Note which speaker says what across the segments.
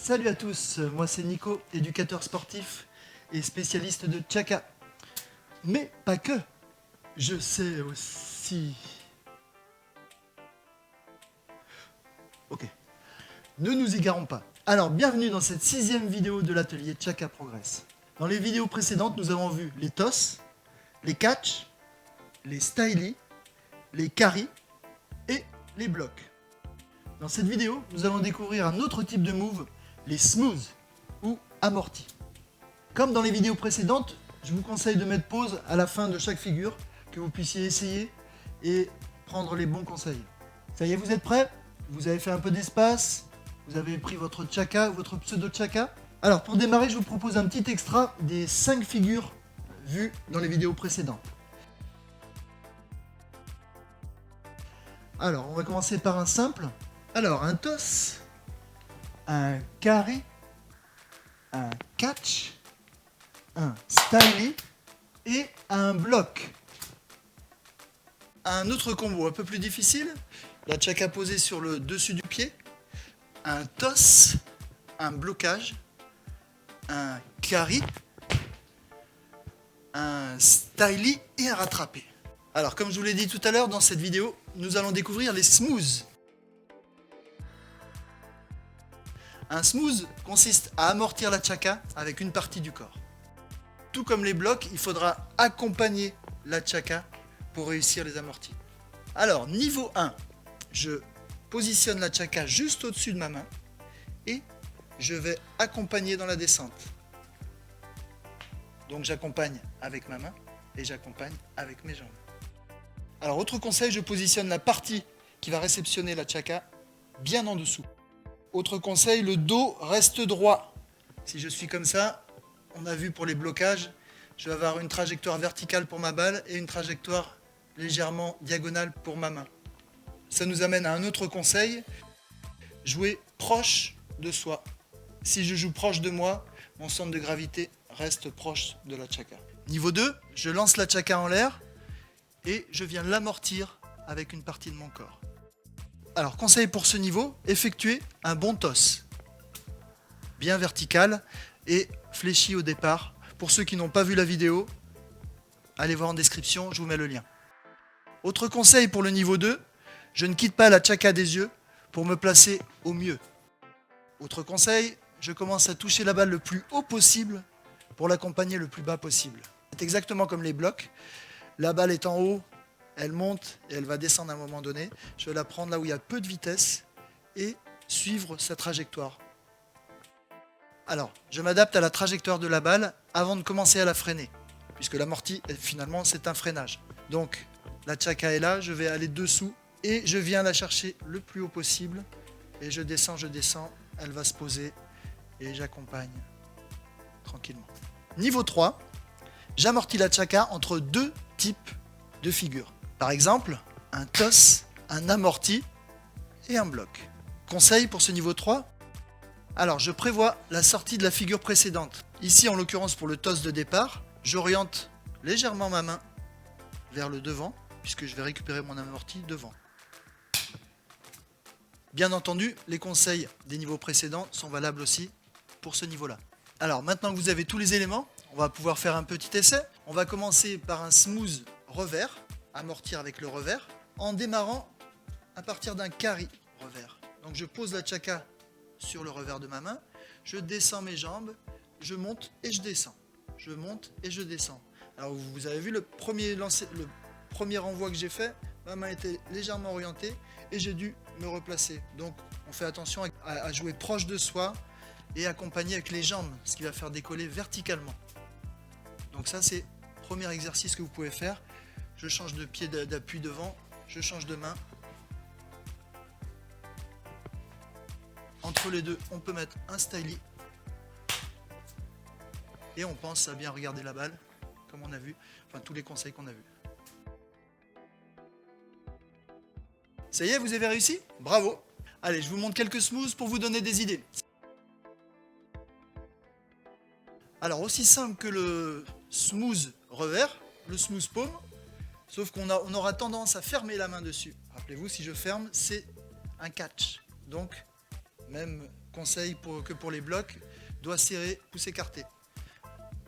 Speaker 1: Salut à tous, moi c'est Nico, éducateur sportif et spécialiste de Chaka. Mais pas que, je sais aussi... Ok, ne nous égarons pas. Alors, bienvenue dans cette 6e vidéo de l'atelier Chaka Progress. Dans les vidéos précédentes, nous avons vu les toss, les catch, les stylies, les carry et les blocs. Dans cette vidéo, nous allons découvrir un autre type de move, les smooth ou amortis. Comme dans les vidéos précédentes, je vous conseille de mettre pause à la fin de chaque figure, que vous puissiez essayer et prendre les bons conseils. Ça y est, vous êtes prêts? Vous avez fait un peu d'espace, vous avez pris votre Chaka ou votre pseudo Chaka. Alors pour démarrer, je vous propose un petit extra des 5 figures vues dans les vidéos précédentes. Alors, on va commencer par un simple. Alors, un toss, un carry, un catch, un stylie et un bloc. Un autre combo un peu plus difficile, la Chaka posée sur le dessus du pied, un toss, un blocage, un carry, un stylie et un rattrapé. Alors, comme je vous l'ai dit tout à l'heure, dans cette vidéo, nous allons découvrir les smooths. Un smooth consiste à amortir la Chaka avec une partie du corps. Tout comme les blocs, il faudra accompagner la Chaka pour réussir les amortis. Alors, niveau 1, je positionne la Chaka juste au-dessus de ma main et je vais accompagner dans la descente. Donc j'accompagne avec ma main et j'accompagne avec mes jambes. Alors, autre conseil, je positionne la partie qui va réceptionner la Chaka bien en dessous. Autre conseil, le dos reste droit. Si je suis comme ça, on a vu pour les blocages, je vais avoir une trajectoire verticale pour ma balle et une trajectoire légèrement diagonale pour ma main. Ça nous amène à un autre conseil, jouer proche de soi. Si je joue proche de moi, mon centre de gravité reste proche de la Chaka. Niveau 2, je lance la Chaka en l'air et je viens l'amortir avec une partie de mon corps. Alors, conseil pour ce niveau, effectuez un bon toss. Bien vertical et fléchi au départ. Pour ceux qui n'ont pas vu la vidéo, allez voir en description, je vous mets le lien. Autre conseil pour le niveau 2, je ne quitte pas la Chaka des yeux pour me placer au mieux. Autre conseil, je commence à toucher la balle le plus haut possible pour l'accompagner le plus bas possible. C'est exactement comme les blocs. La balle est en haut, elle monte et elle va descendre à un moment donné. Je vais la prendre là où il y a peu de vitesse et suivre sa trajectoire. Alors, je m'adapte à la trajectoire de la balle avant de commencer à la freiner, puisque l'amorti, finalement, c'est un freinage. Donc, la Chaka est là, je vais aller dessous et je viens la chercher le plus haut possible. Et je descends, elle va se poser et j'accompagne tranquillement. Niveau 3, j'amortis la Chaka entre deux types de figures. Par exemple, un toss, un amorti et un bloc. Conseil pour ce niveau 3. Alors, je prévois la sortie de la figure précédente. Ici, en l'occurrence, pour le toss de départ, j'oriente légèrement ma main vers le devant, puisque je vais récupérer mon amorti devant. Bien entendu, les conseils des niveaux précédents sont valables aussi pour ce niveau-là. Alors, maintenant que vous avez tous les éléments, on va pouvoir faire un petit essai. On va commencer par un smooth revers, amortir avec le revers, en démarrant à partir d'un carry revers. Donc je pose la Chaka sur le revers de ma main, je descends mes jambes, je monte et je descends. Je monte et je descends. Alors vous avez vu le premier renvoi que j'ai fait, ma main était légèrement orientée et j'ai dû me replacer. Donc on fait attention à jouer proche de soi et accompagner avec les jambes, ce qui va faire décoller verticalement. Donc ça c'est le premier exercice que vous pouvez faire. Je change de pied d'appui devant, je change de main. Entre les deux, on peut mettre un stylie. Et on pense à bien regarder la balle, comme on a vu, enfin tous les conseils qu'on a vus. Ça y est, vous avez réussi? Bravo! Allez, je vous montre quelques smooths pour vous donner des idées. Alors, aussi simple que le smooth revers, le smooth paume, sauf qu'on aura tendance à fermer la main dessus. Rappelez-vous, si je ferme, c'est un catch. Donc, même conseil que pour les blocs, doigt serré, pouce écarté.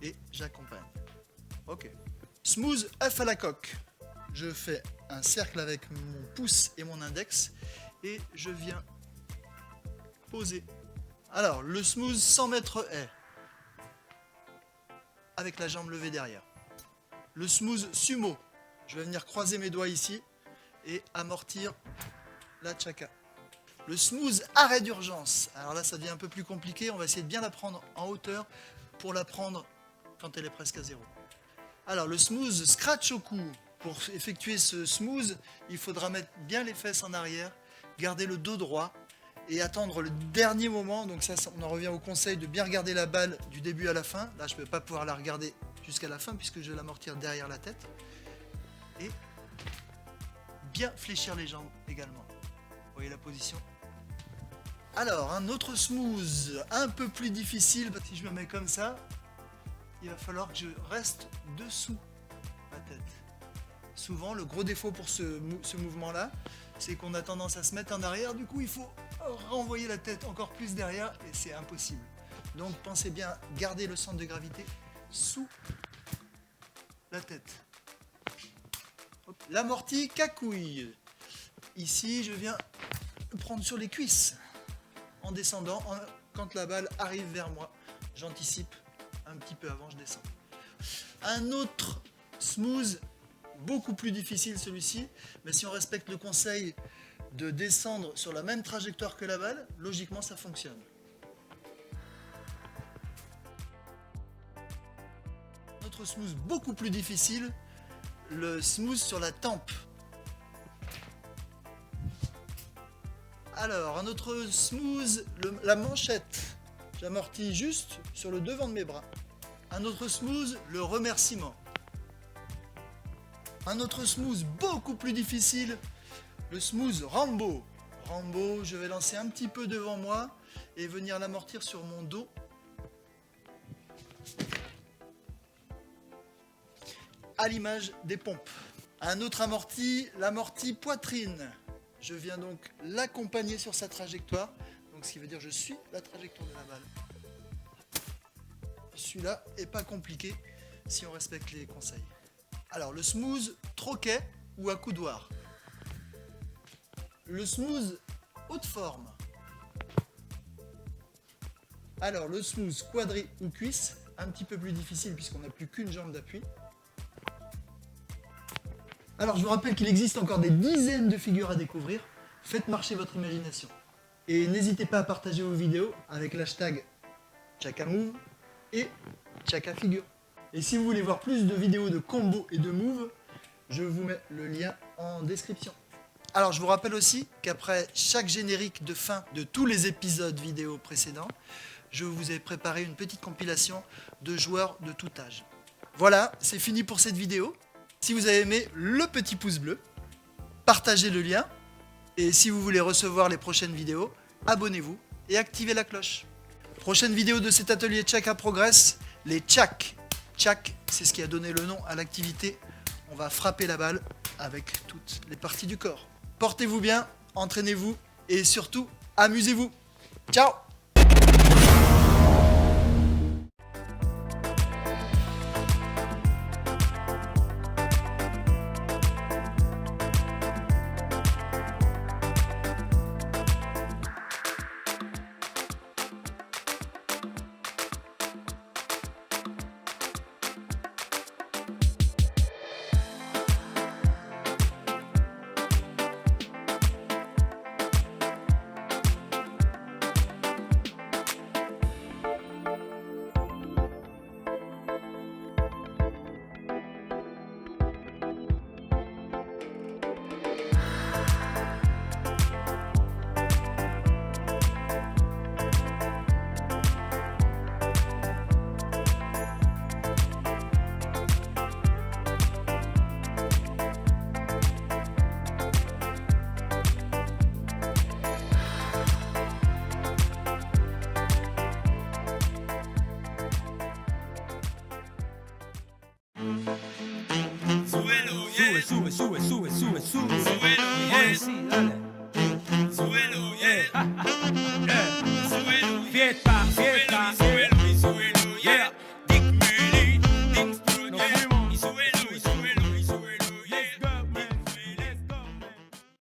Speaker 1: Et j'accompagne. Ok. Smooth F à la coque. Je fais un cercle avec mon pouce et mon index et je viens poser. Alors, le smooth 100 mètres est avec la jambe levée derrière. Le smooth sumo, je vais venir croiser mes doigts ici et amortir la chaka. Le smooth arrêt d'urgence, alors là ça devient un peu plus compliqué, on va essayer de bien la prendre en hauteur pour la prendre quand elle est presque à zéro. Alors le smooth scratch au cou, pour effectuer ce smooth, il faudra mettre bien les fesses en arrière, garder le dos droit et attendre le dernier moment. Donc ça, on en revient au conseil de bien regarder la balle du début à la fin. Là, je ne peux pas pouvoir la regarder jusqu'à la fin puisque je vais l'amortir derrière la tête. Et bien fléchir les jambes également. Vous voyez la position? Alors, un autre smooth, un peu plus difficile, parce que si je me mets comme ça, il va falloir que je reste dessous ma tête. Souvent, le gros défaut pour ce mouvement-là, c'est qu'on a tendance à se mettre en arrière, du coup il faut renvoyer la tête encore plus derrière et c'est impossible. Donc pensez bien à garder le centre de gravité sous la tête. L'amorti cacouille. Ici je viens prendre sur les cuisses en descendant, quand la balle arrive vers moi, j'anticipe un petit peu avant, je descends. Un autre smooth, beaucoup plus difficile celui-ci, mais si on respecte le conseil de descendre sur la même trajectoire que la balle, logiquement ça fonctionne. Notre smooth beaucoup plus difficile, le smooth sur la tempe. Alors, un autre smooth, la manchette. J'amortis juste sur le devant de mes bras. Un autre smooth, le remerciement. Un autre smooth beaucoup plus difficile, le smooth Rambo. Rambo, je vais lancer un petit peu devant moi et venir l'amortir sur mon dos. À l'image des pompes. Un autre amorti, l'amorti poitrine. Je viens donc l'accompagner sur sa trajectoire. Donc ce qui veut dire que je suis la trajectoire de la balle. Celui-là n'est pas compliqué si on respecte les conseils. Alors le smooth troquet ou accoudoir. Le smooth haute forme. Alors le smooth quadri ou cuisse, un petit peu plus difficile puisqu'on n'a plus qu'une jambe d'appui. Alors je vous rappelle qu'il existe encore des dizaines de figures à découvrir. Faites marcher votre imagination. Et n'hésitez pas à partager vos vidéos avec l'hashtag ChakaMove et ChakaFigure. Et si vous voulez voir plus de vidéos de combos et de moves, je vous mets le lien en description. Alors je vous rappelle aussi qu'après chaque générique de fin de tous les épisodes vidéo précédents, je vous ai préparé une petite compilation de joueurs de tout âge. Voilà, c'est fini pour cette vidéo. Si vous avez aimé, le petit pouce bleu, partagez le lien, et si vous voulez recevoir les prochaines vidéos, abonnez-vous et activez la cloche. Prochaine vidéo de cet atelier Chaka Progress, les Chak. Chak, c'est ce qui a donné le nom à l'activité. On va frapper la balle avec toutes les parties du corps. Portez-vous bien, entraînez-vous et surtout, amusez-vous. Ciao!
Speaker 2: Sube, sube, sube, sube, sube. Súbelo, yeah. Sí, dale. Súbelo, yeah. Súbelo. t'inquiète pas.